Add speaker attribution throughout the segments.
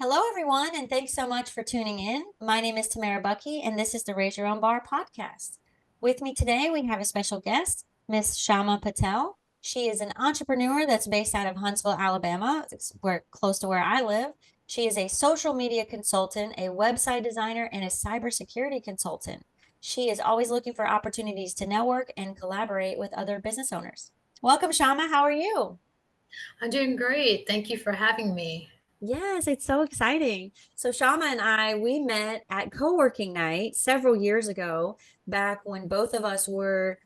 Speaker 1: Hello, everyone, and thanks so much for tuning in. My name is Tamara Bucky, and this is the Raise Your Own Bar podcast. With me today, we have a special guest, Miss Shama Patel. She is an entrepreneur that's based out of Huntsville, Alabama, close to where I live. She is a social media consultant, a website designer, and a cybersecurity consultant. She is always looking for opportunities to network and collaborate with other business owners. Welcome, Shama. How are you?
Speaker 2: I'm doing great. Thank you for having me.
Speaker 1: Yes, it's so exciting. So Shama and I, we met at co-working night several years ago, back when both of us were,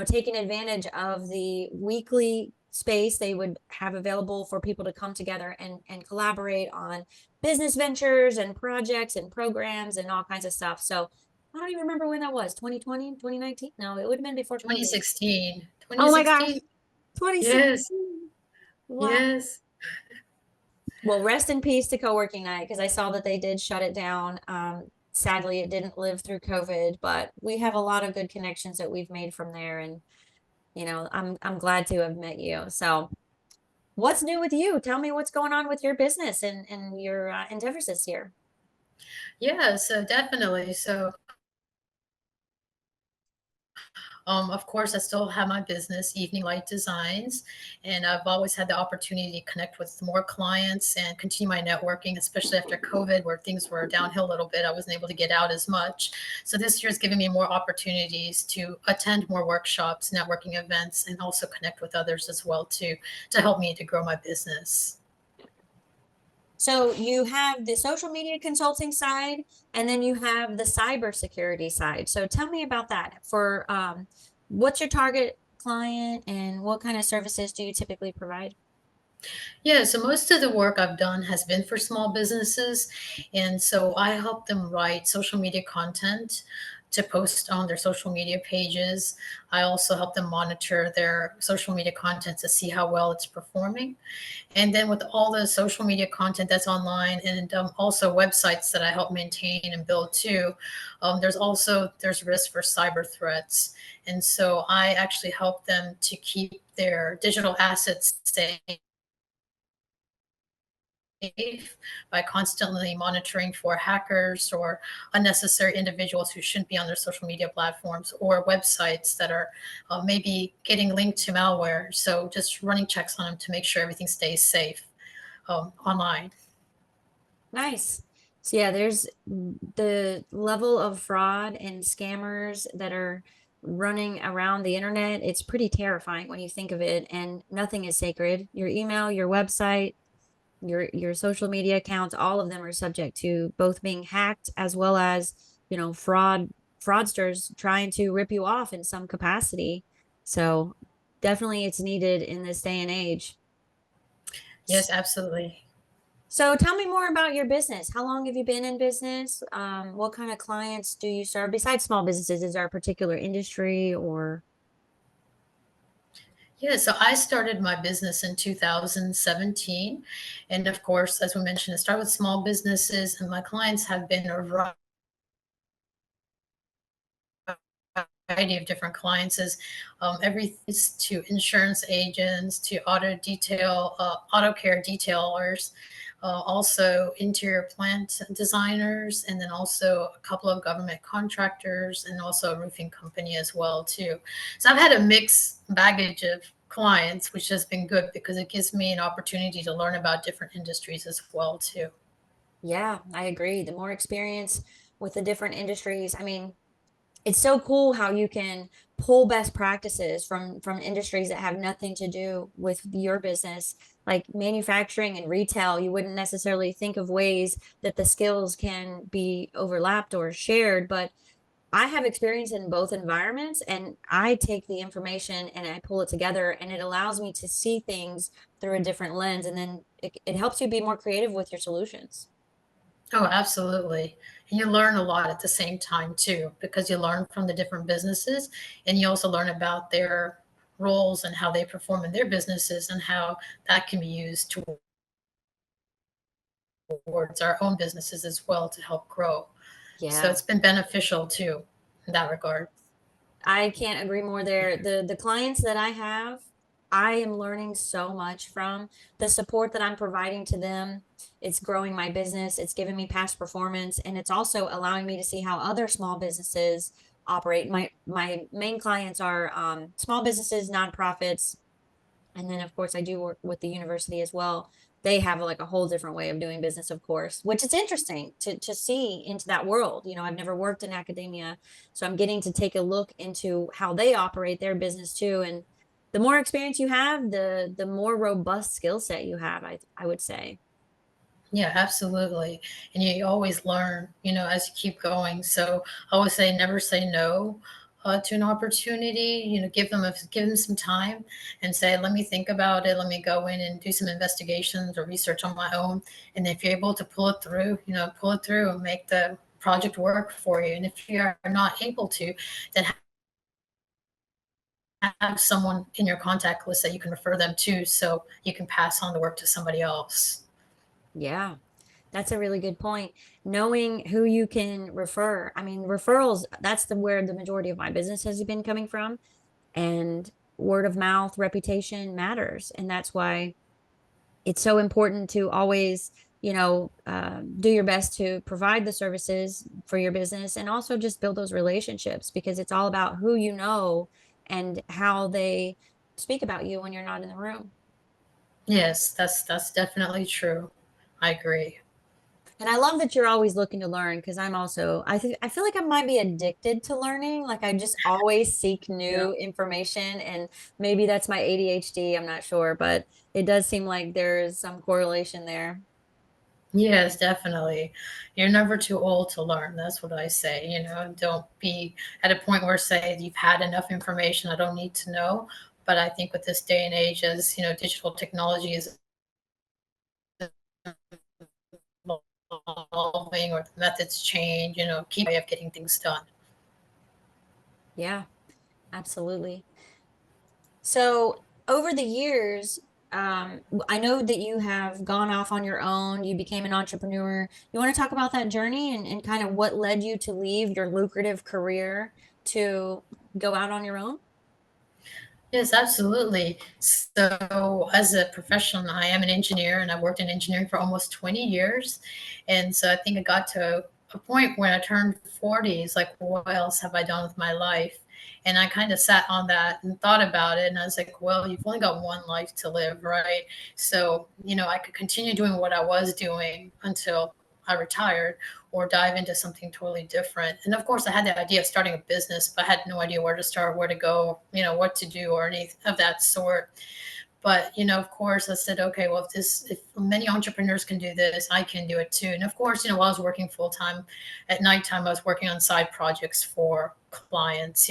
Speaker 1: taking advantage of the weekly space they would have available for people to come together and collaborate on business ventures and projects and programs and all kinds of stuff. So I don't even remember when that was, 2020, 2019. No, it would have been before COVID.
Speaker 2: 2016.
Speaker 1: Oh my gosh,
Speaker 2: 2016? Yes.
Speaker 1: 2016. Wow.
Speaker 2: Yes.
Speaker 1: Well, rest in peace to co-working night because I saw that they did shut it down. Sadly, it didn't live through COVID, but we have a lot of good connections that we've made from there, and I'm glad to have met you. So, what's new with you? Tell me what's going on with your business and your endeavors this year.
Speaker 2: Yeah, so definitely. Of course, I still have my business, Evening Light Designs, and I've always had the opportunity to connect with more clients and continue my networking, especially after COVID, where things were downhill a little bit. I wasn't able to get out as much. So this year's given me more opportunities to attend more workshops, networking events, and also connect with others as well to help me to grow my business.
Speaker 1: So you have the social media consulting side, and then you have the cybersecurity side. So tell me about that. For what's your target client, and what kind of services do you typically provide?
Speaker 2: Yeah, so most of the work I've done has been for small businesses. And so I help them write social media content to post on their social media pages. I also help them monitor their social media content to see how well it's performing. And then with all the social media content that's online and also websites that I help maintain and build too, there's risk for cyber threats. And so I actually help them to keep their digital assets safe by constantly monitoring for hackers or unnecessary individuals who shouldn't be on their social media platforms or websites that are maybe getting linked to malware. So just running checks on them to make sure everything stays safe online.
Speaker 1: Nice. So yeah, there's the level of fraud and scammers that are running around the internet. It's pretty terrifying when you think of it, and nothing is sacred. Your email, your website, your social media accounts, all of them are subject to both being hacked as well as, fraudsters trying to rip you off in some capacity. So definitely it's needed in this day and age.
Speaker 2: Yes, absolutely.
Speaker 1: So tell me more about your business. How long have you been in business? What kind of clients do you serve? Besides small businesses, is there a particular industry or?
Speaker 2: Yeah, so I started my business in 2017. And of course, as we mentioned, it started with small businesses, and my clients have been a variety of different clients is everything to insurance agents to auto care detailers, also interior plant designers, and then also a couple of government contractors and also a roofing company as well too. So I've had a mixed baggage of clients, which has been good because it gives me an opportunity to learn about different industries as well too.
Speaker 1: Yeah, I agree. The more experience with the different industries, I mean, it's so cool how you can pull best practices from industries that have nothing to do with your business, like manufacturing and retail. You wouldn't necessarily think of ways that the skills can be overlapped or shared, but I have experience in both environments, and I take the information and I pull it together, and it allows me to see things through a different lens, and then it helps you be more creative with your solutions.
Speaker 2: Oh, absolutely. And you learn a lot at the same time too, because you learn from the different businesses and you also learn about their roles and how they perform in their businesses and how that can be used towards our own businesses as well to help grow. So
Speaker 1: Yeah.
Speaker 2: it's been beneficial too in that regard.
Speaker 1: I can't agree more there. The clients that I have, I am learning so much from the support that I'm providing to them. It's growing my business, it's giving me past performance, and it's also allowing me to see how other small businesses operate. My main clients are small businesses, nonprofits, and then of course I do work with the university as well. They have like a whole different way of doing business, of course, which is interesting to see into that world. I've never worked in academia, so I'm getting to take a look into how they operate their business too. And the more experience you have, the more robust skill set you have, I would say.
Speaker 2: Yeah, absolutely. And you always learn, as you keep going. So I always say never say no to an opportunity. Give them some time and say, let me think about it. Let me go in and do some investigations or research on my own. And if you're able to pull it through, pull it through and make the project work for you. And if you are not able to, then have someone in your contact list that you can refer them to so you can pass on the work to somebody else.
Speaker 1: Yeah. That's a really good point. Knowing who you can refer. I mean, referrals, that's where the majority of my business has been coming from. And word of mouth reputation matters. And that's why it's so important to always, do your best to provide the services for your business and also just build those relationships because it's all about who you know and how they speak about you when you're not in the room.
Speaker 2: Yes, that's definitely true. I agree.
Speaker 1: And I love that you're always looking to learn because I feel like I might be addicted to learning. Like I just always seek
Speaker 2: Yeah.
Speaker 1: new information and maybe that's my ADHD, I'm not sure, but it does seem like there's some correlation there.
Speaker 2: Yes, definitely. You're never too old to learn. That's what I say. Don't be at a point where say you've had enough information. I don't need to know. But I think with this day and age, as digital technology is evolving or the methods change, keep way of getting things done.
Speaker 1: Yeah, absolutely. So over the years, I know that you have gone off on your own. You became an entrepreneur. You want to talk about that journey and kind of what led you to leave your lucrative career to go out on your own?
Speaker 2: Yes, absolutely. So, as a professional, I am an engineer and I worked in engineering for almost 20 years. And so I think I got to a point when I turned 40, it's like, what else have I done with my life? And I kind of sat on that and thought about it. And I was like, well, you've only got one life to live, right? So, I could continue doing what I was doing until I retired or dive into something totally different. And of course, I had the idea of starting a business, but I had no idea where to start, where to go, what to do, or any of that sort. But of course, I said, okay, well, if many entrepreneurs can do this, I can do it too. And of course, while I was working full time, at nighttime, I was working on side projects for clients.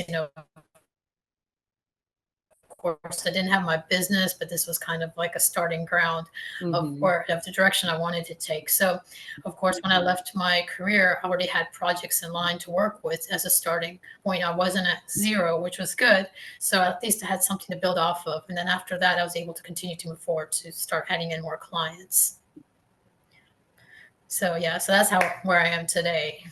Speaker 2: Of course, I didn't have my business, but this was kind of like a starting ground
Speaker 1: Hmm.
Speaker 2: of the direction I wanted to take. So, of course, when I left my career, I already had projects in line to work with as a starting point. I wasn't at zero, which was good. So at least I had something to build off of. And then after that, I was able to continue to move forward to start adding in more clients. So yeah, so that's how where I am today.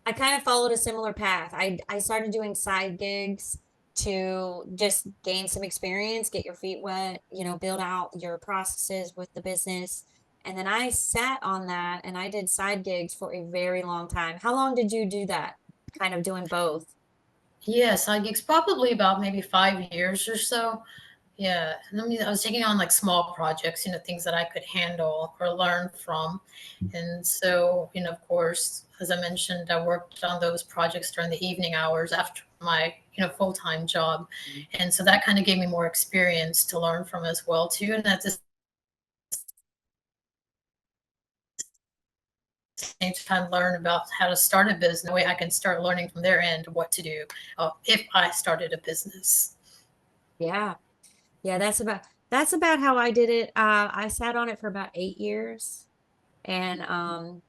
Speaker 1: I kind of followed a similar path. I started doing side gigs to just gain some experience, get your feet wet, build out your processes with the business. And then I sat on that and I did side gigs for a very long time. How long did you do that? Kind of doing both.
Speaker 2: Yeah, side gigs probably about maybe 5 years or so. Yeah, and I was taking on like small projects, things that I could handle or learn from. And so, of course, as I mentioned, I worked on those projects during the evening hours after my, full-time job. And so that kind of gave me more experience to learn from as well too. And at the same time, learn about how to start a business. That way I can start learning from their end what to do if I started a business.
Speaker 1: Yeah. Yeah, that's about how I did it. I sat on it for about 8 years. And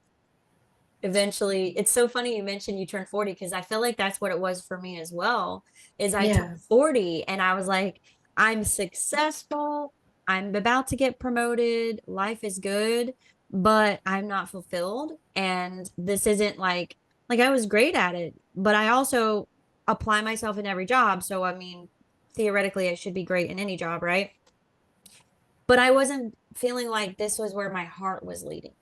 Speaker 1: eventually it's so funny you mentioned you turned 40 because I feel like that's what it was for me as well is I turned
Speaker 2: Yeah.
Speaker 1: 40 and I was like I'm successful, I'm about to get promoted, life is good, but I'm not fulfilled and this isn't like I was great at it, but I also apply myself in every job, so I mean theoretically I should be great in any job, right? But I wasn't feeling like this was where my heart was leading.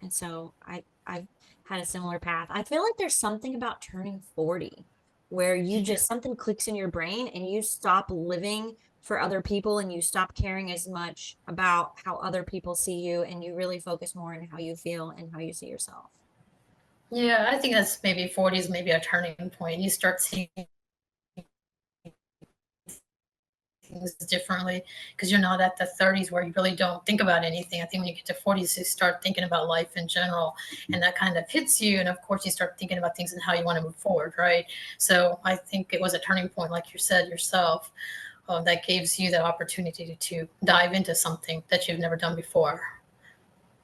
Speaker 1: And so I've had a similar path. I feel like there's something about turning 40 where you
Speaker 2: Yeah.
Speaker 1: just something clicks in your brain and you stop living for other people and you stop caring as much about how other people see you and you really focus more on how you feel and how you see yourself.
Speaker 2: Yeah, I think that's maybe 40s, maybe a turning point. You start seeing things differently because you're not at the 30s where you really don't think about anything. I think when you get to 40s, you start thinking about life in general, and that kind of hits you. And of course, you start thinking about things and how you want to move forward, right? So I think it was a turning point, like you said yourself, that gives you the opportunity to dive into something that you've never done before.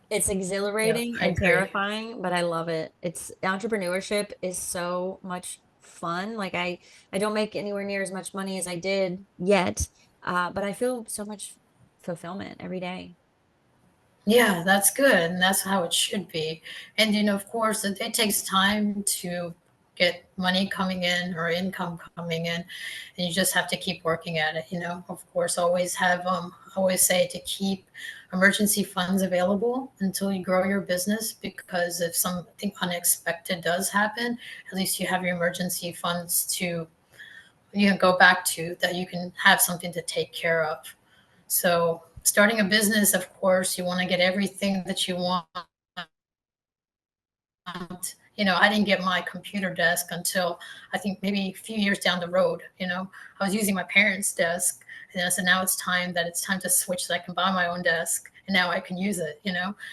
Speaker 1: It's
Speaker 2: Yeah,
Speaker 1: exhilarating
Speaker 2: I
Speaker 1: and
Speaker 2: agree.
Speaker 1: terrifying, but I love it. It's entrepreneurship is so much fun. Like I don't make anywhere near as much money as I did yet, but I feel so much fulfillment every day.
Speaker 2: Yeah, that's good, and that's how it should be. And of course, it takes time to get money coming in or income coming in, and you just have to keep working at it. Of course, always say to keep emergency funds available until you grow your business, because if something unexpected does happen, at least you have your emergency funds to go back to, that you can have something to take care of. So, starting a business, of course, you want to get everything that you want. I didn't get my computer desk until I think maybe a few years down the road. I was using my parents' desk, and I said, now it's time to switch so I can buy my own desk, and now I can use it.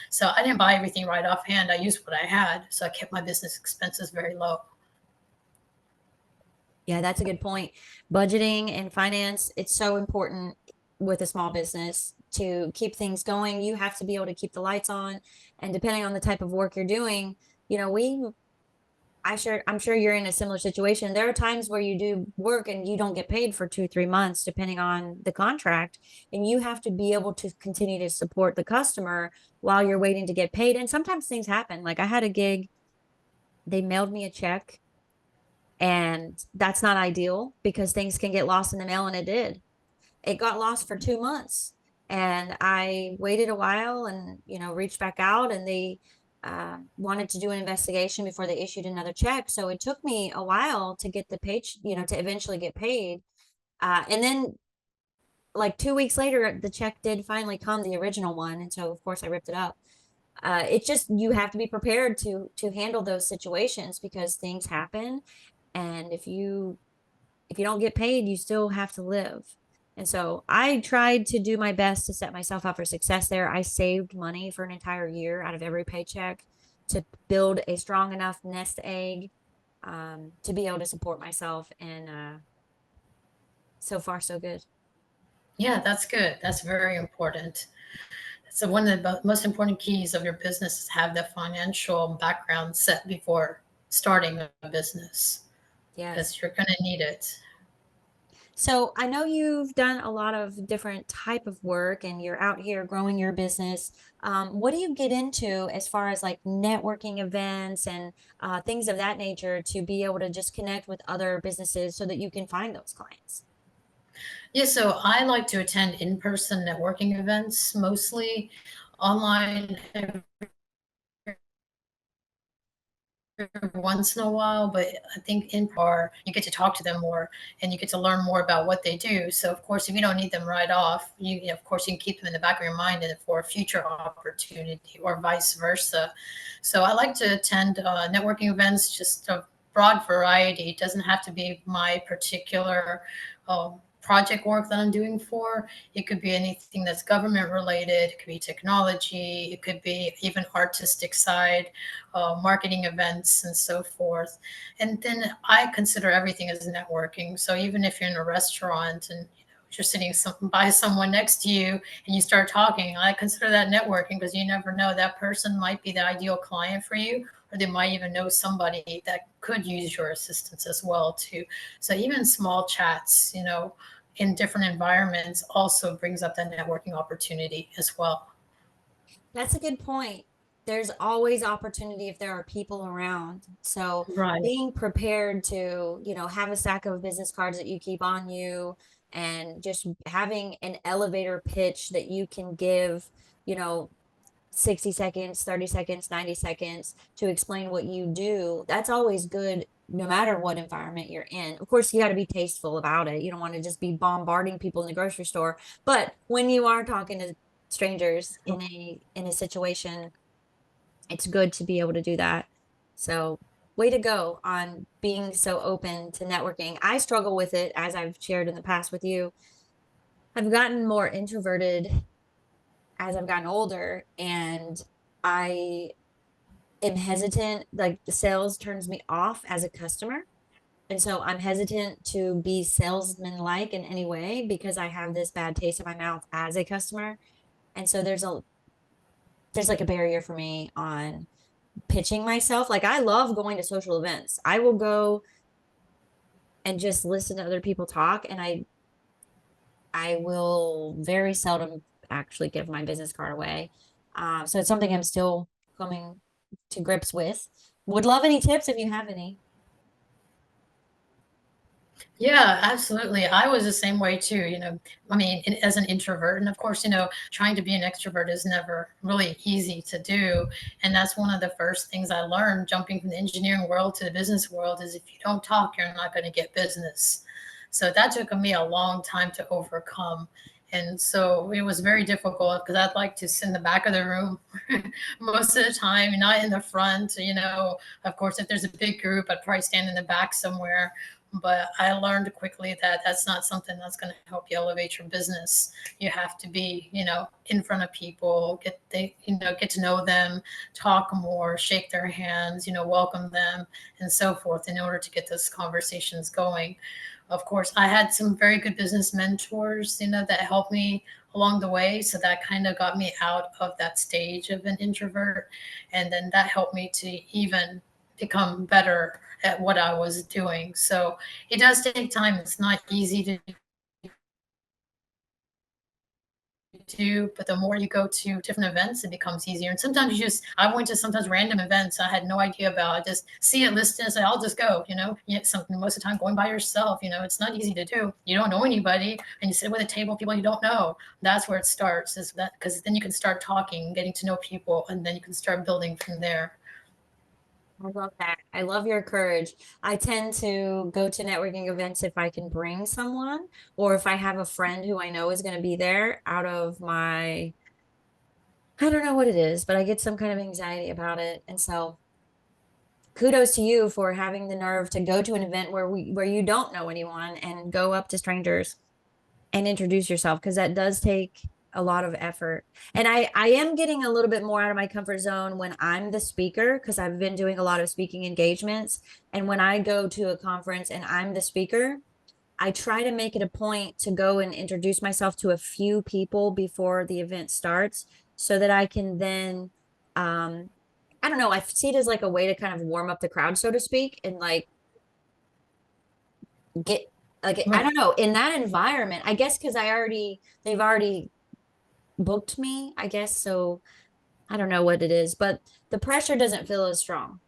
Speaker 2: So I didn't buy everything right offhand. I used what I had, so I kept my business expenses very low.
Speaker 1: Yeah, that's a good point. Budgeting and finance, it's so important with a small business to keep things going. You have to be able to keep the lights on. And depending on the type of work you're doing, you know, we I'm sure you're in a similar situation. There are times where you do work and you don't get paid for 2, 3 months, depending on the contract. And you have to be able to continue to support the customer while you're waiting to get paid. And sometimes things happen. Like I had a gig, they mailed me a check, and that's not ideal because things can get lost in the mail, and it did. It got lost for 2 months, and I waited a while and reached back out, and they wanted to do an investigation before they issued another check. So it took me a while to get the page, to eventually get paid. And then like 2 weeks later, the check did finally come, the original one, and so of course I ripped it up. It's just you have to be prepared to handle those situations because things happen, and if you don't get paid, you still have to live. And so I tried to do my best to set myself up for success there. I saved money for an entire year out of every paycheck to build a strong enough nest egg, to be able to support myself. And so far, so good.
Speaker 2: Yeah, that's good. That's very important. So one of the most important keys of your business is have the financial background set before starting a business,
Speaker 1: Yes.
Speaker 2: because you're going to need it.
Speaker 1: So I know you've done a lot of different type of work and you're out here growing your business. What do you get into as far as like networking events and things of that nature to be able to just connect with other businesses so that you can find those clients?
Speaker 2: Yeah, so I like to attend in-person networking events, mostly online once in a while, but I think in part you get to talk to them more and you get to learn more about what they do. So of course, if you don't need them right off, of course you can keep them in the back of your mind and for a future opportunity, or vice versa. So I like to attend networking events, just a broad variety. It doesn't have to be my particular project work that I'm doing for. It could be anything that's government related. It could be technology. It could be even artistic side, marketing events, and so forth. And then I consider everything as networking. So even if you're in a restaurant and you're sitting by someone next to you and you start talking, I consider that networking, because you never know, that person might be the ideal client for you, or they might even know somebody that could use your assistance as well too. So even small chats, in different environments also brings up that networking opportunity as well.
Speaker 1: That's a good point. There's always opportunity if there are people around. So
Speaker 2: Right.
Speaker 1: being prepared to, have a stack of business cards that you keep on you, and just having an elevator pitch that you can give, you know, 60 seconds, 30 seconds, 90 seconds to explain what you do. That's always good no matter what environment you're in. Of course, you got to be tasteful about it. You don't want to just be bombarding people in the grocery store, but when you are talking to strangers in a situation, it's good to be able to do that. So, way to go on being so open to networking. I struggle with it, as I've shared in the past with you. I've gotten more introverted as I've gotten older, and I am hesitant. Like, the sales turns me off as a customer. And so I'm hesitant to be salesman like in any way because I have this bad taste in my mouth as a customer. And so there's like a barrier for me on pitching myself. Like, I love going to social events. I will go and just listen to other people talk, and I will very seldom actually give my business card away. So it's something I'm still coming to grips with. Would love any tips if you have any.
Speaker 2: Yeah, absolutely. I was the same way too. I mean, as an introvert, and of course, trying to be an extrovert is never really easy to do. And that's one of the first things I learned jumping from the engineering world to the business world is if you don't talk, you're not going to get business. So that took me a long time to overcome. And so it was very difficult because I'd like to sit in the back of the room most of the time, not in the front. Of course, if there's a big group, I'd probably stand in the back somewhere, but I learned quickly that that's not something that's going to help you elevate your business. You have to be, in front of people, get to know them, talk more, shake their hands, welcome them, and so forth, in order to get those conversations going. Of course, I had some very good business mentors, that helped me along the way. So that kind of got me out of that stage of an introvert, and then that helped me to even become better at what I was doing. So it does take time. It's not easy to do, but the more you go to different events, it becomes easier. And sometimes I went to sometimes random events I had no idea about. I just see it listed and say, I'll just go, something most of the time going by yourself, it's not easy to do. You don't know anybody and you sit with a table of people you don't know. That's where it starts, is that because then you can start talking, getting to know people, and then you can start building from there.
Speaker 1: I love that. I love your courage. I tend to go to networking events if I can bring someone, or if I have a friend who I know is going to be there out of my, I don't know what it is, but I get some kind of anxiety about it. And so kudos to you for having the nerve to go to an event where you don't know anyone and go up to strangers and introduce yourself, because that does take a lot of effort. And I am getting a little bit more out of my comfort zone when I'm the speaker, because I've been doing a lot of speaking engagements. And when I go to a conference and I'm the speaker, I try to make it a point to go and introduce myself to a few people before the event starts so that I can then I don't know, I see it as like a way to kind of warm up the crowd, so to speak, and like get like I
Speaker 2: Right.
Speaker 1: don't know, in that environment, I guess because they've already booked me, I guess. So I don't know what it is, but the pressure doesn't feel as strong.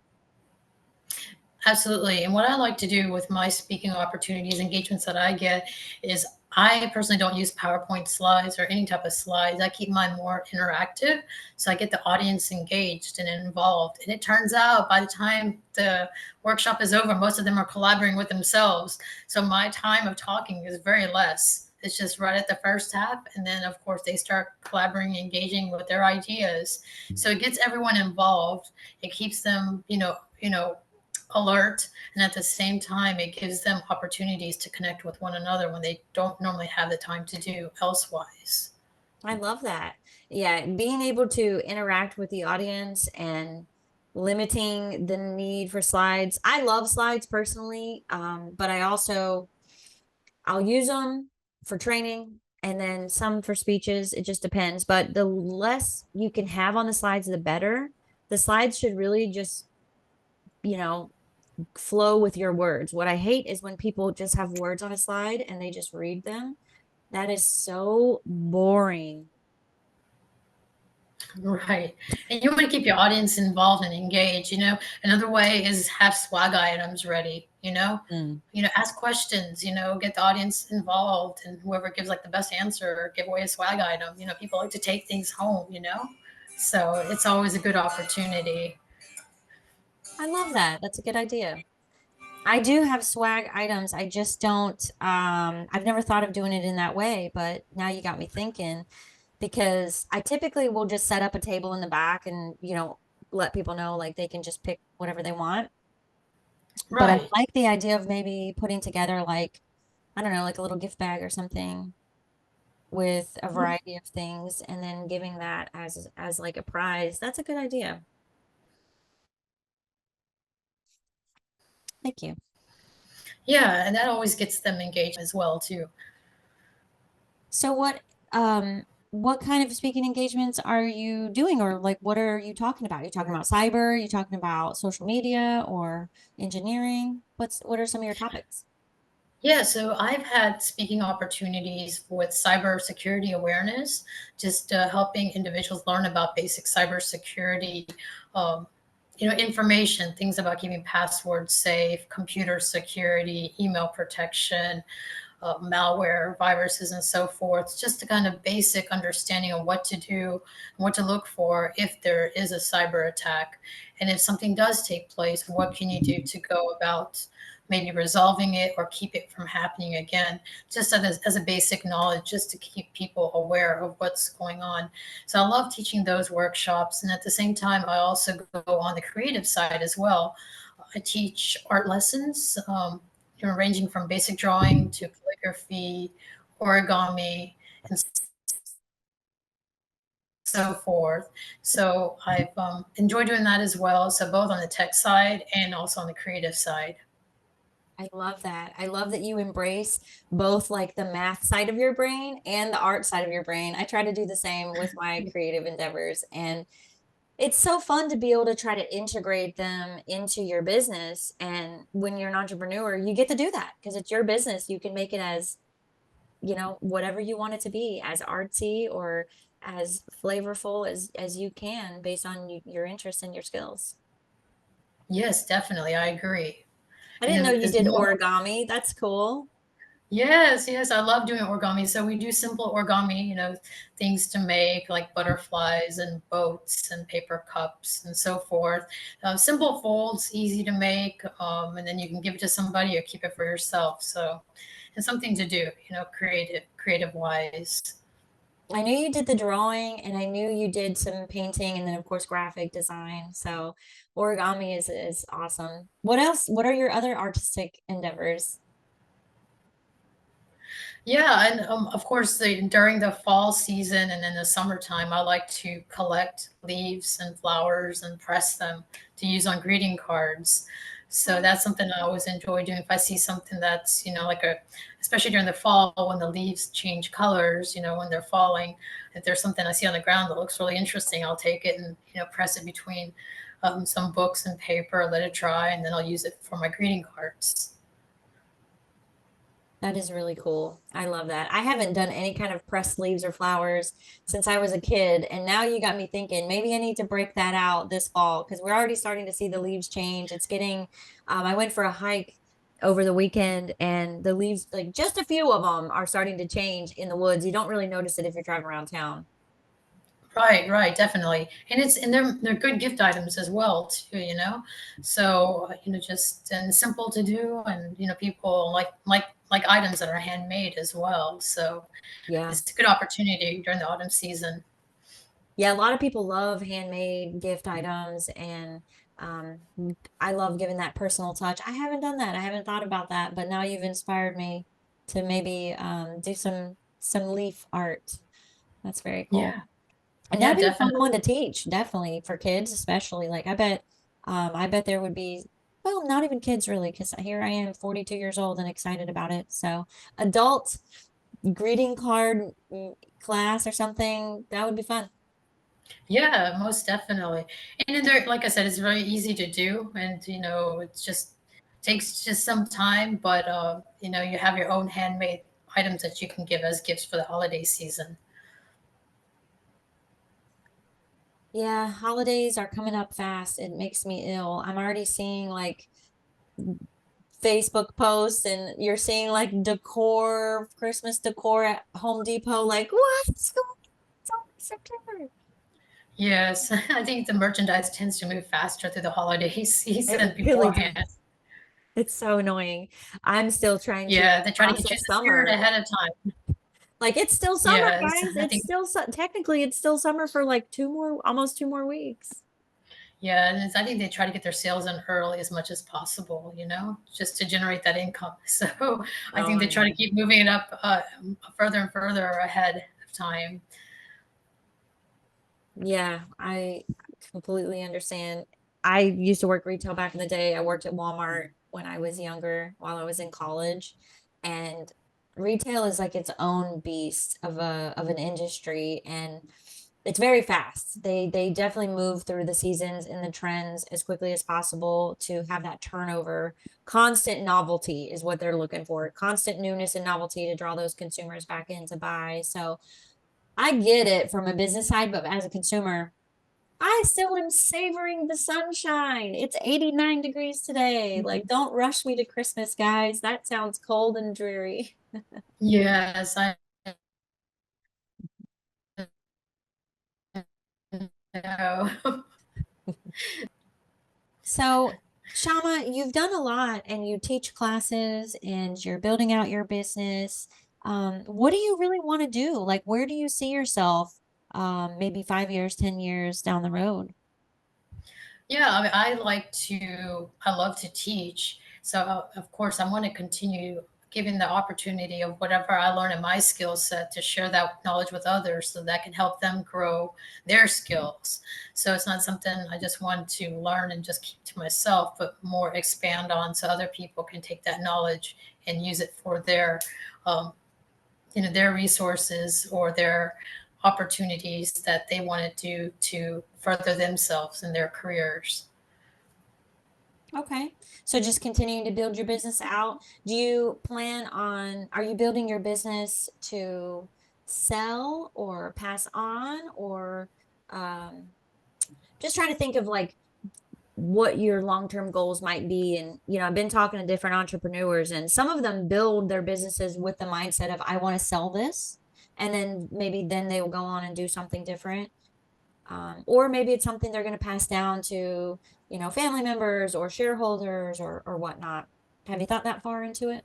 Speaker 2: Absolutely. And what I like to do with my speaking opportunities, engagements that I get, is I personally don't use PowerPoint slides or any type of slides. I keep mine more interactive. So I get the audience engaged and involved. And it turns out by the time the workshop is over, most of them are collaborating with themselves. So my time of talking is very less. It's just right at the first half. And then, of course, they start collaborating, engaging with their ideas. So it gets everyone involved. It keeps them, alert, and at the same time it gives them opportunities to connect with one another when they don't normally have the time to do elsewise.
Speaker 1: I love that. Yeah, being able to interact with the audience and limiting the need for slides. I love slides personally, but I'll use them for training and then some for speeches. It just depends. But the less you can have on the slides, the better. The slides should really just, you know, flow with your words. What I hate is when people just have words on a slide and they just read them. That is so boring.
Speaker 2: Right. And you want to keep your audience involved and engaged. Another way is have swag items ready. you know?
Speaker 1: Mm.
Speaker 2: Ask questions, get the audience involved, and whoever gives like the best answer, give away a swag item. People like to take things home. So it's always a good opportunity.
Speaker 1: I love that. That's a good idea. I do have swag items. I just don't I've never thought of doing it in that way, but now you got me thinking because I typically will just set up a table in the back and, let people know like they can just pick whatever they want. But I
Speaker 2: Right.
Speaker 1: like the idea of maybe putting together like, I don't know, like a little gift bag or something with a variety of things and then giving that as like a prize. That's a good idea. Thank you.
Speaker 2: Yeah, and that always gets them engaged as well too.
Speaker 1: So what kind of speaking engagements are you doing or like what are you talking about? Are you talking about cyber? Are you talking about social media or engineering? What are some of your topics?
Speaker 2: Yeah, so I've had speaking opportunities with cybersecurity awareness, just helping individuals learn about basic cybersecurity, um, information, things about keeping passwords safe, computer security, email protection, malware, viruses, and so forth, just a kind of basic understanding of what to do and what to look for if there is a cyber attack. And if something does take place, what can you do to go about maybe resolving it or keep it from happening again, just as a basic knowledge, just to keep people aware of what's going on. So I love teaching those workshops. And at the same time, I also go on the creative side as well. I teach art lessons, ranging from basic drawing to calligraphy, origami, and so forth. So I've enjoyed doing that as well. So both on the tech side and also on the creative side.
Speaker 1: I love that. I love that you embrace both like the math side of your brain and the art side of your brain. I try to do the same with my creative endeavors and it's so fun to be able to try to integrate them into your business. And when you're an entrepreneur, you get to do that because it's your business. You can make it as, whatever you want it to be, as artsy or as flavorful as you can based on your interests and your skills.
Speaker 2: Yes, definitely, I agree.
Speaker 1: I
Speaker 2: And
Speaker 1: didn't know you
Speaker 2: as
Speaker 1: did
Speaker 2: more,
Speaker 1: origami. That's cool.
Speaker 2: yes, yes, I love doing origami. So we do simple origami, things to make like butterflies and boats and paper cups and so forth. Simple folds, easy to make, and then you can give it to somebody or keep it for yourself. So it's something to do, creative wise.
Speaker 1: I knew you did the drawing and I knew you did some painting and then of course graphic design. So origami is awesome. What else? What are your other artistic endeavors?
Speaker 2: Yeah, and of course, during the fall season and in the summertime, I like to collect leaves and flowers and press them to use on greeting cards. So that's something I always enjoy doing. If I see something that's, especially during the fall when the leaves change colors, when they're falling, if there's something I see on the ground that looks really interesting, I'll take it and, press it between some books and paper, let it dry, and then I'll use it for my greeting cards.
Speaker 1: That is really cool. I love that. I haven't done any kind of pressed leaves or flowers since I was a kid. And now you got me thinking maybe I need to break that out this fall because we're already starting to see the leaves change. It's getting, I went for a hike over the weekend and the leaves, like just a few of them are starting to change in the woods. You don't really notice it if you're driving around town.
Speaker 2: Right, right, definitely. And they're good gift items as well too. So, just and simple to do, and people like items that are handmade as well. So
Speaker 1: Yeah.
Speaker 2: it's a good opportunity during the autumn season.
Speaker 1: Yeah, a lot of people love handmade gift items and um I love giving that personal touch. I haven't done that. I haven't thought about that, but now you've inspired me to maybe do some leaf art. That's very cool.
Speaker 2: Yeah,
Speaker 1: And
Speaker 2: yeah,
Speaker 1: that'd be a
Speaker 2: definitely.
Speaker 1: fun one to teach, definitely for kids especially. Like I bet there would be well, not even kids really, because here I am 42 years old and excited about it. So adult greeting card class or something, that would be fun.
Speaker 2: Yeah, most definitely. And then there, like I said, it's very easy to do, and it's just takes just some time, but you have your own handmade items that you can give as gifts for the holiday season.
Speaker 1: Yeah, holidays are coming up fast. It makes me ill. I'm already seeing like Facebook posts and you're seeing like decor, Christmas decor at Home Depot. Like, what's going on? It's only September.
Speaker 2: Yes, I think the merchandise tends to move faster through the holiday
Speaker 1: It
Speaker 2: season
Speaker 1: really
Speaker 2: beforehand.
Speaker 1: does. It's so annoying. I'm still trying to
Speaker 2: Yeah, they try to get you in
Speaker 1: process
Speaker 2: the spirit
Speaker 1: summer.
Speaker 2: ahead of time.
Speaker 1: Like it's still summer,
Speaker 2: Yes,
Speaker 1: guys.
Speaker 2: I
Speaker 1: It's
Speaker 2: think
Speaker 1: still technically it's still summer for like almost 2 more weeks.
Speaker 2: yeah, and I think they try to get their sales in early as much as possible, you know, just to generate that income. So I
Speaker 1: Oh,
Speaker 2: think they
Speaker 1: I
Speaker 2: try to
Speaker 1: know.
Speaker 2: keep moving it up further and further ahead of time.
Speaker 1: Yeah, I completely understand. I used to work retail back in the day. I worked at Walmart when I was younger, while I was in college, and retail is like its own beast of an industry, and it's very fast. They definitely move through the seasons and the trends as quickly as possible to have that turnover. Constant novelty is what they're looking for. Constant newness and novelty to draw those consumers back in to buy. So I get it from a business side, but as a consumer, I still am savoring the sunshine. It's 89 degrees today. Like, don't rush me to Christmas, guys. That sounds cold and dreary.
Speaker 2: Yes, I know.
Speaker 1: So, Shama, you've done a lot and you teach classes and you're building out your business. What do you really want to do? Like, where do you see yourself, maybe 5 years, 10 years down the road?
Speaker 2: Yeah, I mean, I love to teach. So, of course, I want to continue giving the opportunity of whatever I learn in my skill set to share that knowledge with others so that can help them grow their skills. So, it's not something I just want to learn and just keep to myself, but more expand on so other people can take that knowledge and use it for um, their resources or their opportunities that they want to do to further themselves in their careers.
Speaker 1: Okay. So just continuing to build your business out. Do you plan on, are you building your business to sell or pass on or um, just trying to think of like what your long-term goals might be. And, I've been talking to different entrepreneurs and some of them build their businesses with the mindset of, I want to sell this. And then maybe then they will go on and do something different. Or maybe it's something they're going to pass down to, family members or shareholders or whatnot. Have you thought that far into it?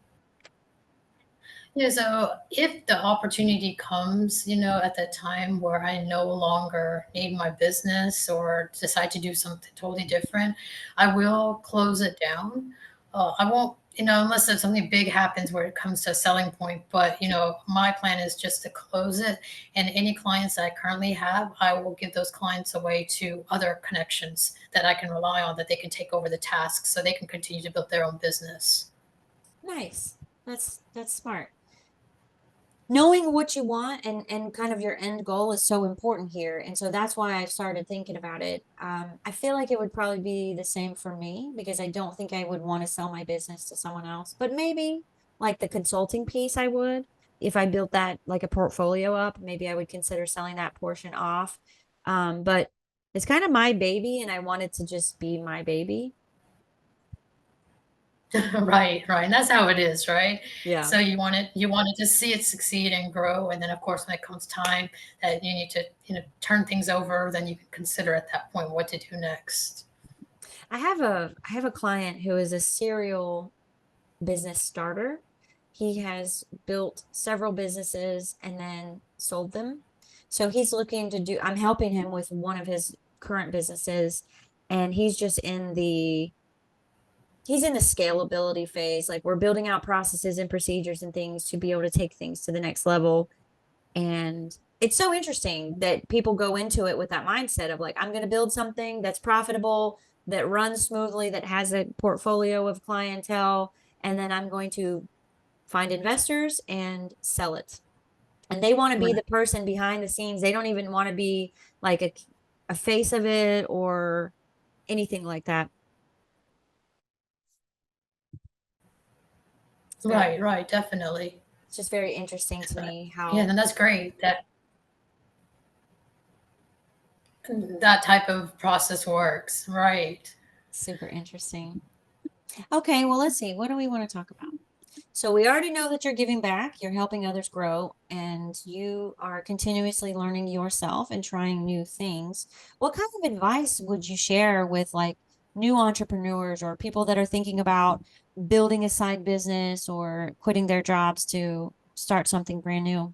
Speaker 2: Yeah, so if the opportunity comes, at the time where I no longer need my business or decide to do something totally different, I will close it down. I won't, unless if something big happens where it comes to a selling point. But, my plan is just to close it. And any clients I currently have, I will give those clients away to other connections that I can rely on that they can take over the tasks so they can continue to build their own business.
Speaker 1: Nice. That's smart. Knowing what you want and kind of your end goal is so important here, and so that's why I started thinking about it. I feel like it would probably be the same for me because I don't think I would want to sell my business to someone else, but maybe like the consulting piece I would. If I built that like a portfolio up, maybe I would consider selling that portion off. But it's kind of my baby and I want it to just be my baby.
Speaker 2: Right, right. And that's how it is, right?
Speaker 1: Yeah.
Speaker 2: So you want to see it succeed and grow. And then of course when it comes time that you need to, turn things over, then you can consider at that point what to do next.
Speaker 1: I have a client who is a serial business starter. He has built several businesses and then sold them. So he's looking to do, I'm helping him with one of his current businesses, and he's in the scalability phase. Like we're building out processes and procedures and things to be able to take things to the next level. And it's so interesting that people go into it with that mindset of like, I'm going to build something that's profitable, that runs smoothly, that has a portfolio of clientele, and then I'm going to find investors and sell it. And they want to be
Speaker 2: Right,
Speaker 1: the person behind the scenes. They don't even want to be like a face of it or anything like that. It's very,
Speaker 2: right, right, definitely.
Speaker 1: it's just very interesting to
Speaker 2: But
Speaker 1: me
Speaker 2: yeah,
Speaker 1: how
Speaker 2: then that's great that that type of process works. Right.
Speaker 1: super interesting. Okay, well, let's see. What do we want to talk about? So we already know that you're giving back, you're helping others grow, and you are continuously learning yourself and trying new things. What kind of advice would you share with like new entrepreneurs or people that are thinking about building a side business or quitting their jobs to start something brand new?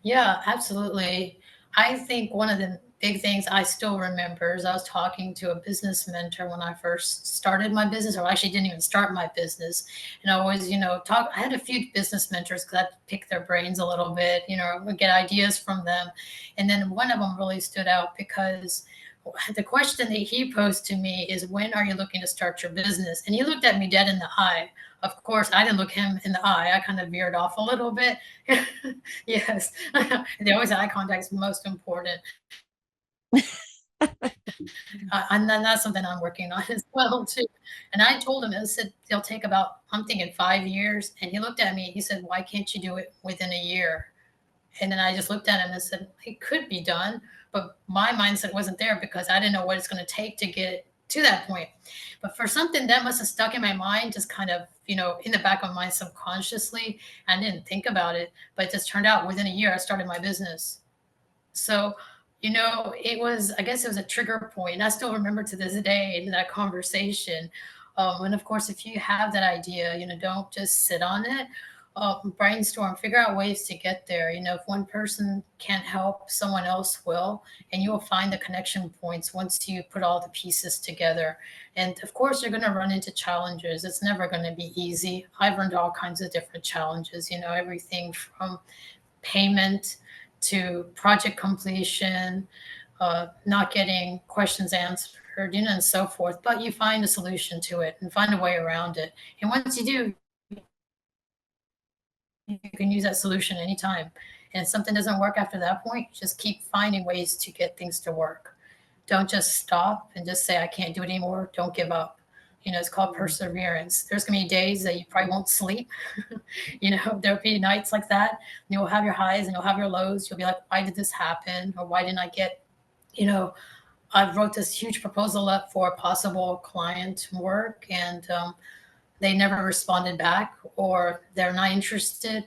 Speaker 2: Yeah, absolutely. I think one of the big things I still remember is I was talking to a business mentor when I first started my business, or actually didn't even start my business. And I always, talk. I had a few business mentors because I pick their brains a little bit, get ideas from them. And then one of them really stood out because the question that he posed to me is, when are you looking to start your business? And he looked at me dead in the eye. Of course, I didn't look him in the eye. I kind of veered off a little bit. Yes. They always say eye contact is most important. And then that's something I'm working on as well too. And I told him, I said, it'll take about, I'm thinking 5 years. And he looked at me, he said, why can't you do it within a year? And then I just looked at him and said, it could be done. But my mindset wasn't there because I didn't know what it's going to take to get to that point. But for something that must have stuck in my mind, just kind of, in the back of my mind subconsciously, I didn't think about it. But it just turned out within a year, I started my business. So, it was, I guess it was a trigger point. And I still remember to this day in that conversation. And of course, if you have that idea, don't just sit on it. Brainstorm, figure out ways to get there. If one person can't help, someone else will, and you will find the connection points once you put all the pieces together. And of course, you're going to run into challenges. It's never going to be easy. I've run into all kinds of different challenges, everything from payment to project completion, not getting questions answered, and so forth. But you find a solution to it and find a way around it. And once you do, you can use that solution anytime. And if something doesn't work after that point, just keep finding ways to get things to work. Don't just stop and just say, I can't do it anymore. Don't give up. It's called perseverance. There's going to be days that you probably won't sleep. There'll be nights like that. And you'll have your highs and you'll have your lows. You'll be like, why did this happen? Or why didn't I get, you know, I wrote this huge proposal up for a possible client work, and they never responded back, or they're not interested.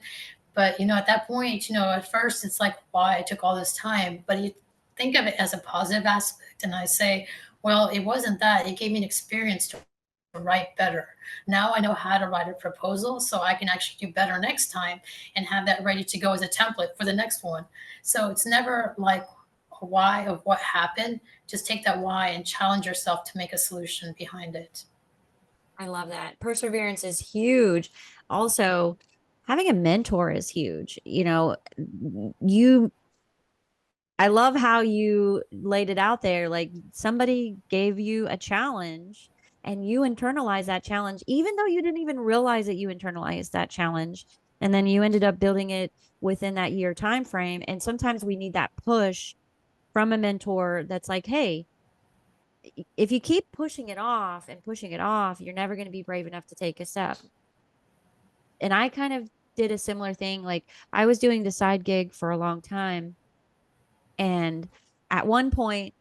Speaker 2: But at that point, at first it's like, why I took all this time, but you think of it as a positive aspect. And I say, well, it wasn't that. It gave me an experience to write better. Now I know how to write a proposal, so I can actually do better next time and have that ready to go as a template for the next one. So it's never like a why of what happened. Just take that why and challenge yourself to make a solution behind it.
Speaker 1: I love that. Perseverance is huge. Also, having a mentor is huge. You I love how you laid it out there. Like somebody gave you a challenge and you internalized that challenge, even though you didn't even realize that you internalized that challenge. And then you ended up building it within that year time frame. And sometimes we need that push from a mentor that's like, hey, if you keep pushing it off, you're never going to be brave enough to take a step. And I kind of did a similar thing. Like I was doing the side gig for a long time. And at one point,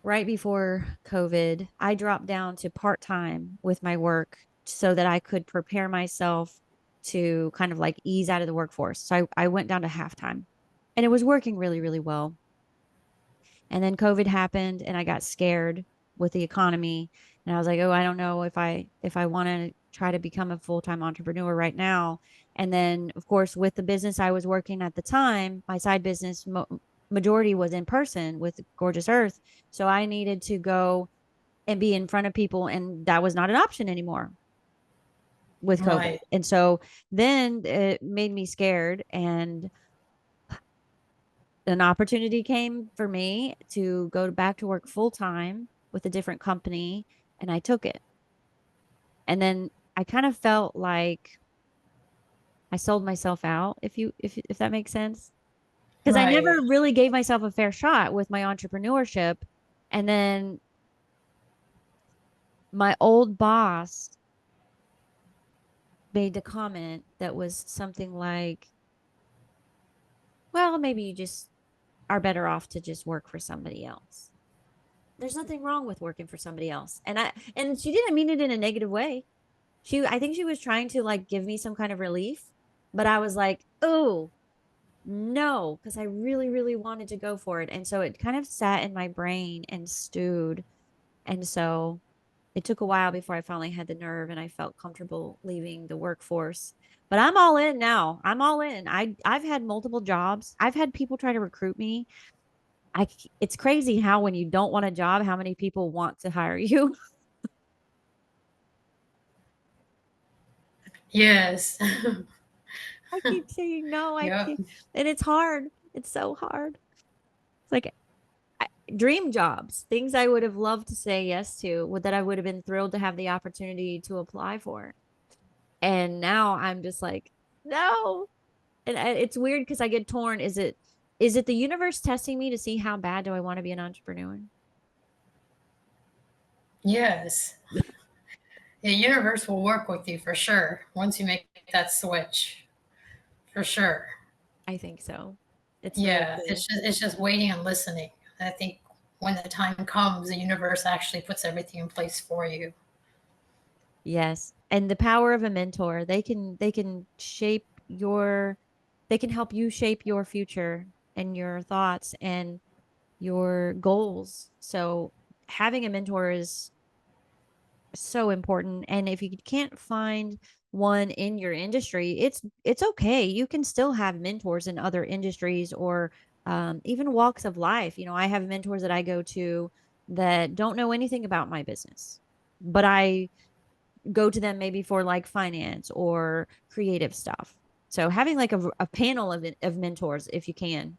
Speaker 1: right before COVID, I dropped down to part time with my work so that I could prepare myself to kind of like ease out of the workforce. So I went down to halftime and it was working really, really well. And then COVID happened and I got scared with the economy. And I was like, oh, I don't know if I want to try to become a full-time entrepreneur right now. And then of course with the business I was working at the time, my side business majority was in person with Gorgeous Earth. So I needed to go and be in front of people and that was not an option anymore with COVID.
Speaker 2: Right.
Speaker 1: And so then it made me scared and an opportunity came for me to go back to work full time with a different company and I took it. And then I kind of felt like I sold myself out if that makes sense. Because I never
Speaker 2: Right.
Speaker 1: really gave myself a fair shot with my entrepreneurship. And then my old boss made the comment that was something like, well, maybe you just are better off to just work for somebody else. there's nothing wrong with working for somebody else. And she didn't mean it in a negative way. I think she was trying to like give me some kind of relief, but I was like, oh, no, because I really, really wanted to go for it. And so it kind of sat in my brain and stewed. And so it took a while before I finally had the nerve and I felt comfortable leaving the workforce. But I'm all in now. I'm all in. I've had multiple jobs. I've had people try to recruit me. It's crazy how when you don't want a job, how many people want to hire you.
Speaker 2: Yes.
Speaker 1: I keep saying no. I
Speaker 2: Yep.
Speaker 1: keep, and it's hard. It's so hard. It's like dream jobs, things I would have loved to say yes to, that I would have been thrilled to have the opportunity to apply for. And now I'm just like, no. And it's weird because I get torn. Is it the universe testing me to see how bad do I want to be an entrepreneur?
Speaker 2: Yes. The universe will work with you for sure once you make that switch. For sure.
Speaker 1: I think so. It's really
Speaker 2: Yeah,
Speaker 1: cool.
Speaker 2: it's just waiting and listening. I think when the time comes, the universe actually puts everything in place for you.
Speaker 1: Yes. And the power of a mentor, they can shape your they can help you shape your future and your thoughts and your goals. So having a mentor is so important. And if you can't find one in your industry, it's okay. You can still have mentors in other industries or even walks of life. I have mentors that I go to that don't know anything about my business, but I go to them maybe for like finance or creative stuff. So having like a panel of mentors, if you can,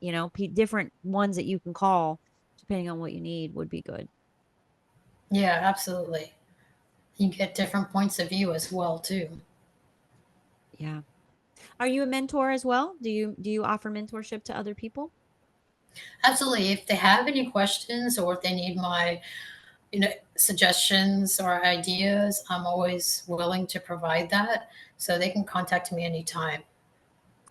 Speaker 1: different ones that you can call depending on what you need would be good.
Speaker 2: Yeah, absolutely. You get different points of view as well too.
Speaker 1: Yeah. Are you a mentor as well? Do you offer mentorship to other people?
Speaker 2: Absolutely. If they have any questions or if they need my, suggestions or ideas, I'm always willing to provide that. So they can contact me anytime.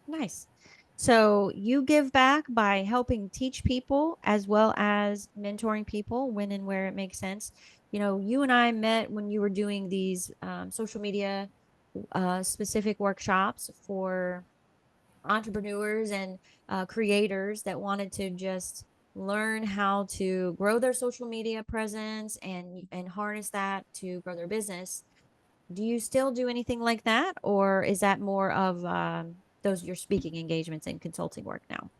Speaker 1: Nice. So you give back by helping teach people as well as mentoring people when and where it makes sense. You and I met when you were doing these social media specific workshops for entrepreneurs and creators that wanted to just learn how to grow their social media presence and harness that to grow their business. Do you still do anything like that, or is that more of those your speaking engagements and consulting work now?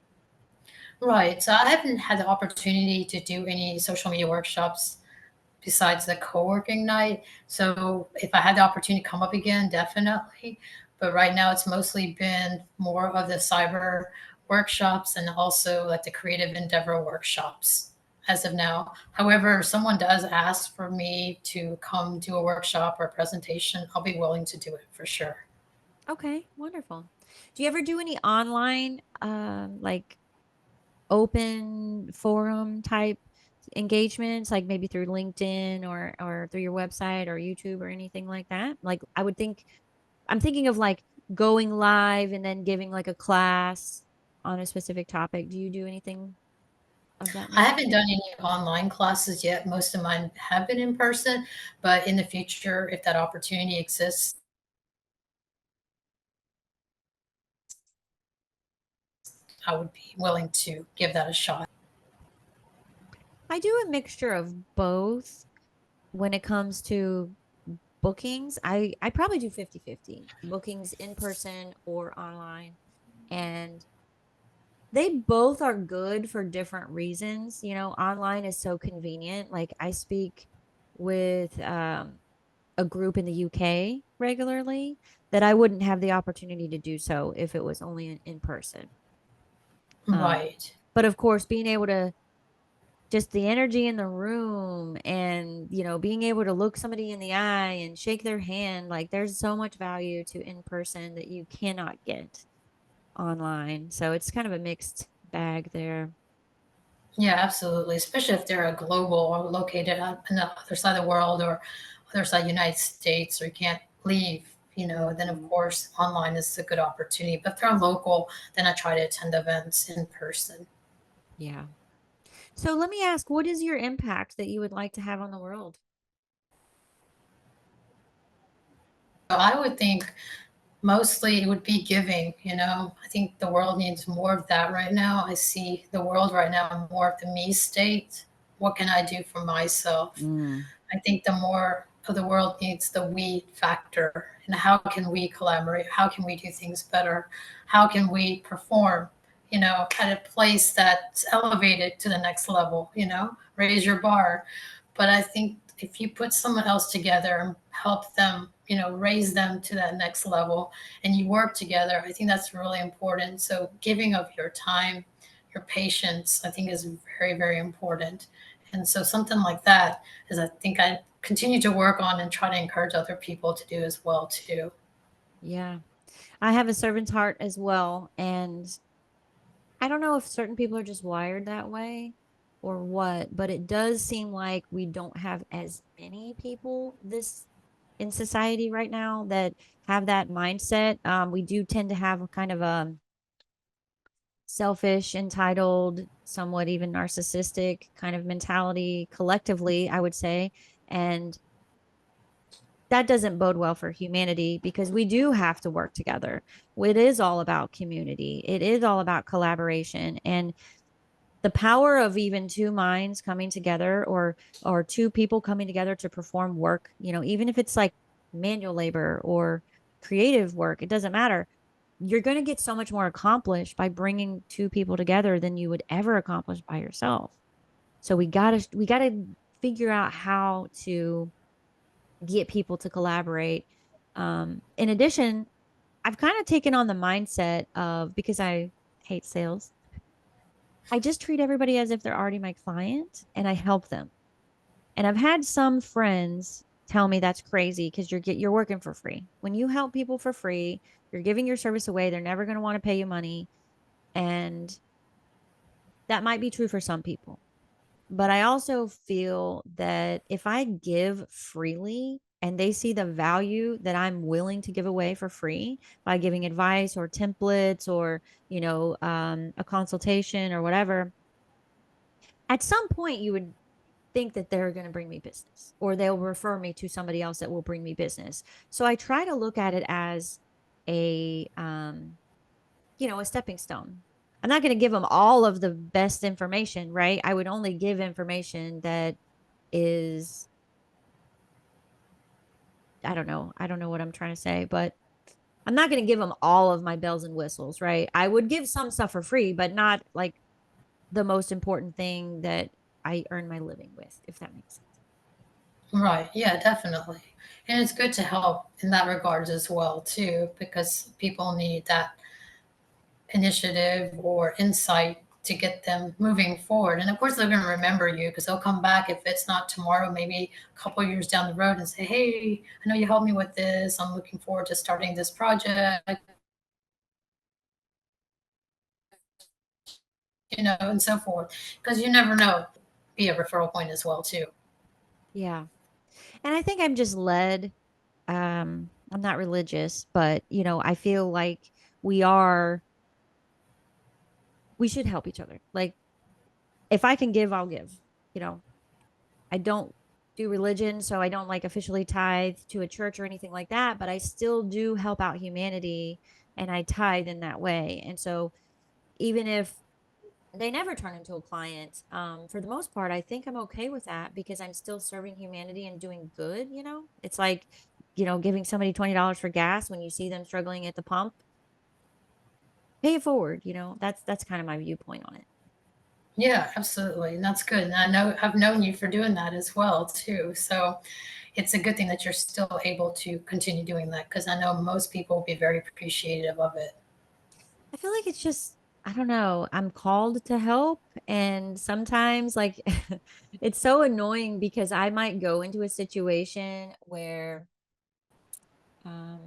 Speaker 2: Right. So I haven't had the opportunity to do any social media workshops besides the co-working night. So if I had the opportunity to come up again, definitely. But right now it's mostly been more of the cyber workshops and also like the creative endeavor workshops as of now. However, if someone does ask for me to come do a workshop or a presentation, I'll be willing to do it for sure.
Speaker 1: Okay, wonderful. Do you ever do any online, like open forum type engagements, like maybe through LinkedIn or through your website or YouTube or anything like that? Like I'm thinking of like going live and then giving like a class on a specific topic. Do you do anything of that
Speaker 2: I
Speaker 1: nature?
Speaker 2: haven't done any online classes yet. Most of mine have been in person, but in the future, if that opportunity exists, I would be willing to give that a shot.
Speaker 1: I do a mixture of both when it comes to bookings. I probably do 50-50 bookings in person or online. And they both are good for different reasons. Online is so convenient. Like I speak with a group in the UK regularly that I wouldn't have the opportunity to do so if it was only in person. Um,
Speaker 2: Right.
Speaker 1: but of course, being able to just the energy in the room and being able to look somebody in the eye and shake their hand, like there's so much value to in person that you cannot get online. So it's kind of a mixed bag there.
Speaker 2: Yeah, absolutely. Especially if they're a global or located on the other side of the world or other side of the United States or you can't leave, then of
Speaker 1: Mhm.
Speaker 2: course online is a good opportunity. But if they're local, then I try to attend events in person.
Speaker 1: Yeah. So let me ask, what is your impact that you would like to have on the world?
Speaker 2: I would think mostly it would be giving, you know. I think the world needs more of that right now. I see the world right now more of the me state. What can I do for myself?
Speaker 1: Mm,
Speaker 2: I think the more of the world needs the we factor, and how can we collaborate? How can we do things better? How can we perform, you know, at a place that's elevated to the next level, you know, raise your bar. But I think if you put someone else together and help them, you know, raise them to that next level and you work together, I think that's really important. So giving of your time, your patience, I think is very, very important. And so something like that is I think I continue to work on and try to encourage other people to do as well too.
Speaker 1: yeah. I have a servant's heart as well. And I don't know if certain people are just wired that way or what, but it does seem like we don't have as many people this in society right now that have that mindset. We do tend to have a kind of a selfish, entitled, somewhat even narcissistic kind of mentality collectively, I would say. And that doesn't bode well for humanity because we do have to work together. It is all about community, it is all about collaboration. And the power of even two minds coming together or two people coming together to perform work, even if it's like manual labor or creative work, it doesn't matter. You're going to get so much more accomplished by bringing two people together than you would ever accomplish by yourself. So we got to figure out how to get people to collaborate. In addition, I've kind of taken on the mindset of, because I hate sales, I just treat everybody as if they're already my client and I help them. And I've had some friends tell me that's crazy because you're working for free. When you help people for free, you're giving your service away. They're never going to want to pay you money. And that might be true for some people. But I also feel that if I give freely and they see the value that I'm willing to give away for free by giving advice or templates or, a consultation or whatever, at some point you would think that they're going to bring me business or they'll refer me to somebody else that will bring me business. So I try to look at it as a stepping stone. I'm not going to give them all of the best information, right? I would only give information that is, I don't know. I don't know what I'm trying to say, but I'm not going to give them all of my bells and whistles, right? I would give some stuff for free, but not like the most important thing that I earn my living with, if that makes sense.
Speaker 2: Right. Yeah, definitely. And it's good to help in that regards as well too, because people need that initiative or insight to get them moving forward. And of course, they're going to remember you because they'll come back if it's not tomorrow, maybe a couple of years down the road and say, "Hey, I know you helped me with this. I'm looking forward to starting this project," you know, and so forth. Because you never know, be a referral point as well too.
Speaker 1: Yeah. And I think I'm just led. I'm not religious, but I feel like we are, we should help each other. Like if I can give, I'll give. You know, I don't do religion, so I don't like officially tithe to a church or anything like that, but I still do help out humanity and I tithe in that way. And so even if they never turn into a client, for the most part, I think I'm okay with that because I'm still serving humanity and doing good. It's like, giving somebody $20 for gas when you see them struggling at the pump, pay it forward. That's kind of my viewpoint on it.
Speaker 2: Yeah, absolutely. And that's good. And I know I've known you for doing that as well too. So it's a good thing that you're still able to continue doing that because I know most people will be very appreciative of it.
Speaker 1: I feel like it's just, I don't know, I'm called to help. And sometimes, like, it's so annoying because I might go into a situation where, um,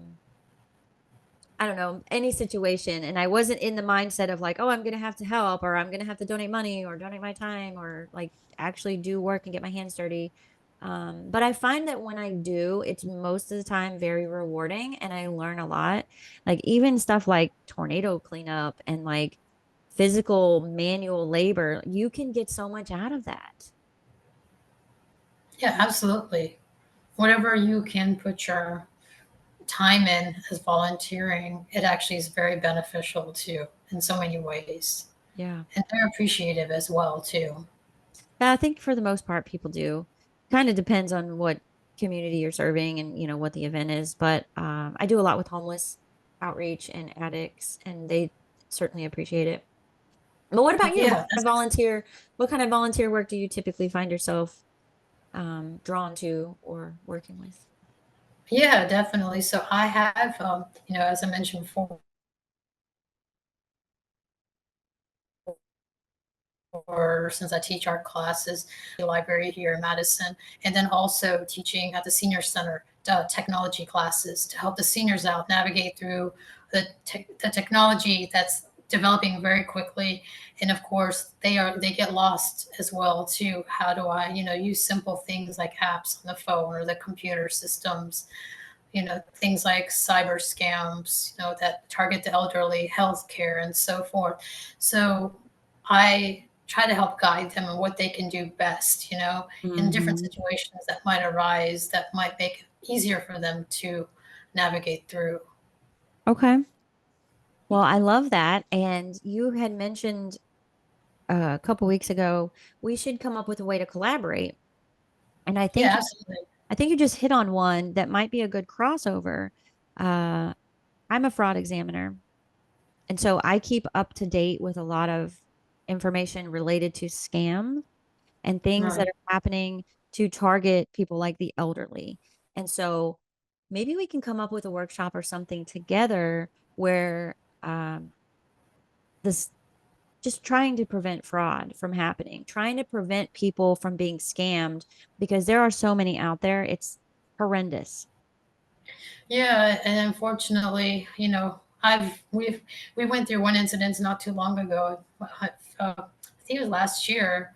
Speaker 1: I don't know, any situation. And I wasn't in the mindset of like, oh, I'm going to have to help or I'm going to have to donate money or donate my time or like actually do work and get my hands dirty. But I find that when I do, it's most of the time very rewarding and I learn a lot. Like even stuff like tornado cleanup and like physical manual labor, you can get so much out of that.
Speaker 2: Yeah, absolutely. Whatever you can put your time in as volunteering, it actually is very beneficial too in so many ways.
Speaker 1: Yeah.
Speaker 2: And they're appreciative as well too.
Speaker 1: Yeah, I think for the most part, people do. Kind of depends on what community you're serving and what the event is. But I do a lot with homeless outreach and addicts, and they certainly appreciate it. But what about you?
Speaker 2: Yeah, that's
Speaker 1: What kind of volunteer work do you typically find yourself drawn to or working with?
Speaker 2: yeah, definitely. So I have, as I mentioned before, since I teach art classes, the library here in Madison, and then also teaching at the senior center technology classes to help the seniors out navigate through the technology that's developing very quickly. And of course, they get lost as well too. How do I, use simple things like apps on the phone or the computer systems, things like cyber scams, that target the elderly, healthcare, and so forth. So I try to help guide them on what they can do best, in different
Speaker 1: Hmm.
Speaker 2: situations that might arise that might make it easier for them to navigate through.
Speaker 1: Okay. Well, I love that. And you had mentioned a couple weeks ago we should come up with a way to collaborate. And
Speaker 2: Yeah, absolutely.
Speaker 1: I think you just hit on one that might be a good crossover. Uh, I'm a fraud examiner, and so I keep up to date with a lot of information related to scams and things that
Speaker 2: Right.
Speaker 1: are happening to target people like the elderly. And so maybe we can come up with a workshop or something together where this just trying to prevent fraud from happening, trying to prevent people from being scammed because there are so many out there. It's horrendous.
Speaker 2: Yeah, and unfortunately, we went through one incident not too long ago. I think it was last year,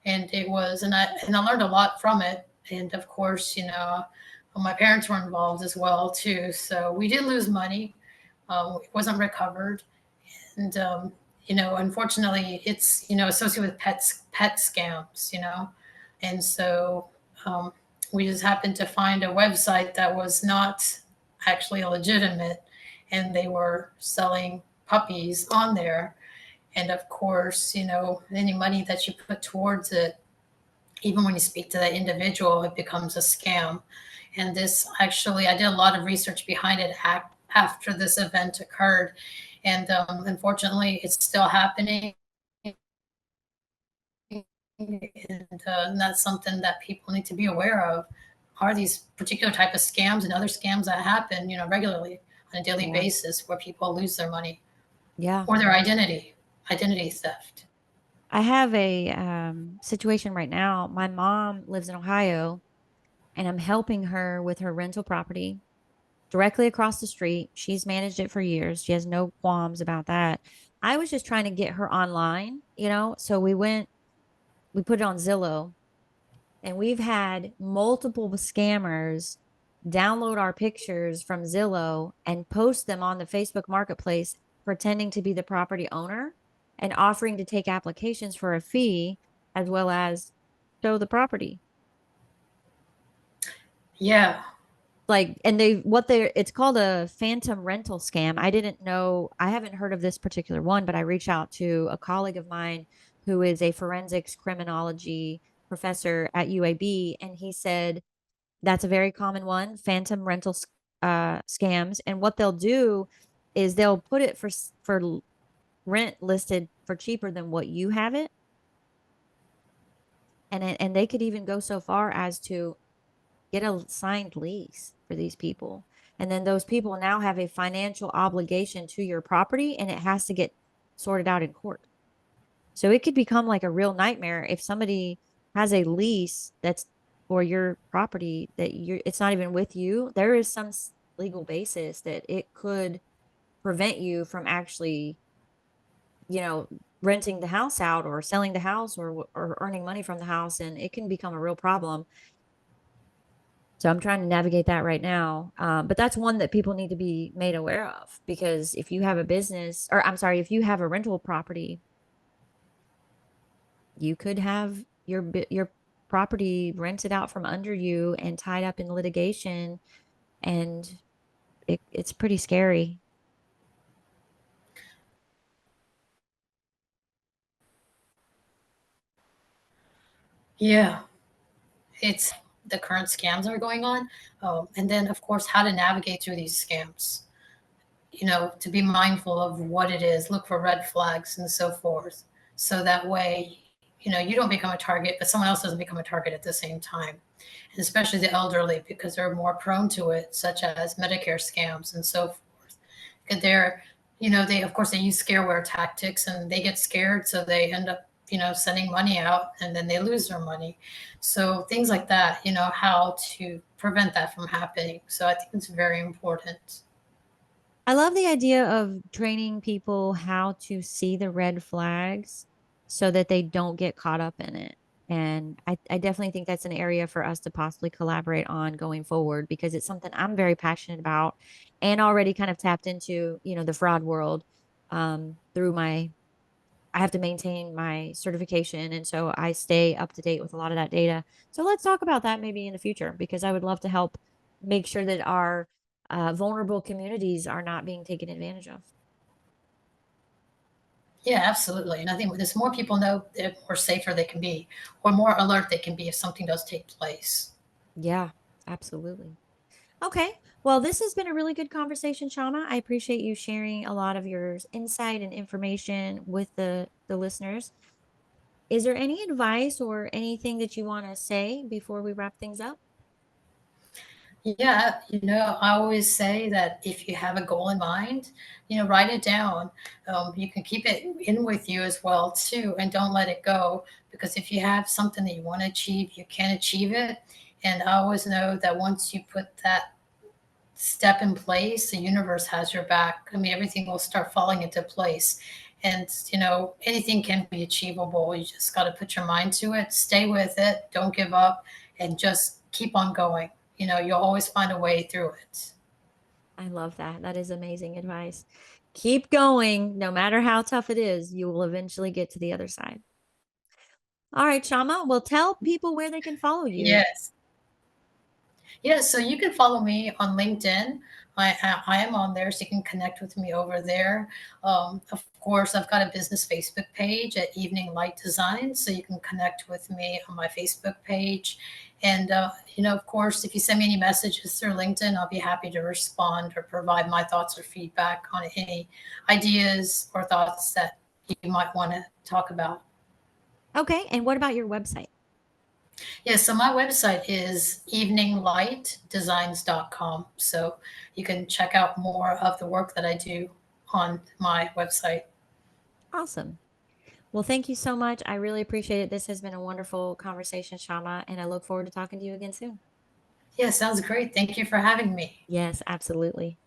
Speaker 2: and I learned a lot from it. And of course, my parents were involved as well too. So we did lose money. It wasn't recovered, and unfortunately, it's associated with pet scams. And so um, we just happened to find a website that was not actually legitimate, and they were selling puppies on there. And of course, any money that you put towards it, even when you speak to that individual, it becomes a scam. And this actually, I did a lot of research behind it after this event occurred. And unfortunately, it's still happening. And that's something that people need to be aware of. Are these particular type of scams and other scams that happen, regularly on a daily
Speaker 1: Yeah.
Speaker 2: basis where people lose their money
Speaker 1: Yeah.
Speaker 2: or their identity theft.
Speaker 1: I have a situation right now. My mom lives in Ohio, and I'm helping her with her rental property directly across the street. She's managed it for years. She has no qualms about that. I was just trying to get her online, so we put it on Zillow, and we've had multiple scammers download our pictures from Zillow and post them on the Facebook Marketplace, pretending to be the property owner and offering to take applications for a fee as well as show the property.
Speaker 2: Yeah.
Speaker 1: Like, and it's called a phantom rental scam. I didn't know, I haven't heard of this particular one, but I reached out to a colleague of mine who is a forensics criminology professor at UAB, and he said that's a very common one, phantom rental scams. And what they'll do is they'll put it for rent listed for cheaper than what you have it, and they could even go so far as to get a signed lease for these people. And then those people now have a financial obligation to your property, and it has to get sorted out in court. So it could become like a real nightmare if somebody has a lease that's for your property that it's not even with you. There is some legal basis that it could prevent you from actually, you know, renting the house out or selling the house or earning money from the house, and it can become a real problem. So I'm trying to navigate that right now. But that's one that people need to be made aware of because if you have a business, or I'm sorry, if you have a rental property, you could have your property rented out from under you and tied up in litigation, and it's pretty scary.
Speaker 2: Yeah, it's the current scams that are going on. And then, of course, how to navigate through these scams. To be mindful of what it is, look for red flags and so forth. So that way, you don't become a target, but someone else doesn't become a target at the same time. And especially the elderly, because they're more prone to it, such as Medicare scams and so forth. And they, of course, they use scareware tactics and they get scared. So they end up, sending money out and then they lose their money. So things like that, how to prevent that from happening. So I think it's very important.
Speaker 1: I love the idea of training people how to see the red flags so that they don't get caught up in it. And I definitely think that's an area for us to possibly collaborate on going forward because it's something I'm very passionate about and already kind of tapped into, the fraud world through I have to maintain my certification. And so I stay up to date with a lot of that data. So let's talk about that maybe in the future because I would love to help make sure that our vulnerable communities are not being taken advantage of.
Speaker 2: Yeah, absolutely. And I think as more people know, the more safer they can be, or more alert they can be if something does take place.
Speaker 1: Yeah, absolutely. Okay. Well, this has been a really good conversation, Shama. I appreciate you sharing a lot of your insight and information with the listeners. Is there any advice or anything that you want to say before we wrap things up?
Speaker 2: Yeah, I always say that if you have a goal in mind, write it down. You can keep it in with you as well too, and don't let it go. Because if you have something that you want to achieve, you can achieve it. And I always know that once you put that step in place, the universe has your back. I mean, everything will start falling into place. And, anything can be achievable. You just got to put your mind to it, stay with it, don't give up, and just keep on going. You'll always find a way through it.
Speaker 1: I love that. That is amazing advice. Keep going. No matter how tough it is, you will eventually get to the other side. All right, Shama. Well, tell people where they can follow you.
Speaker 2: Yes. Yeah, so you can follow me on LinkedIn. I am on there, so you can connect with me over there. Of course, I've got a business Facebook page at Evening Light Design, so you can connect with me on my Facebook page. And of course, if you send me any messages through LinkedIn, I'll be happy to respond or provide my thoughts or feedback on any ideas or thoughts that you might want to talk about.
Speaker 1: Okay. And what about your website?
Speaker 2: Yeah, so my website is eveninglightdesigns.com. So you can check out more of the work that I do on my website.
Speaker 1: Awesome. Well, thank you so much. I really appreciate it. This has been a wonderful conversation, Shama, and I look forward to talking to you again soon.
Speaker 2: Yeah, sounds great. Thank you for having me.
Speaker 1: Yes, absolutely.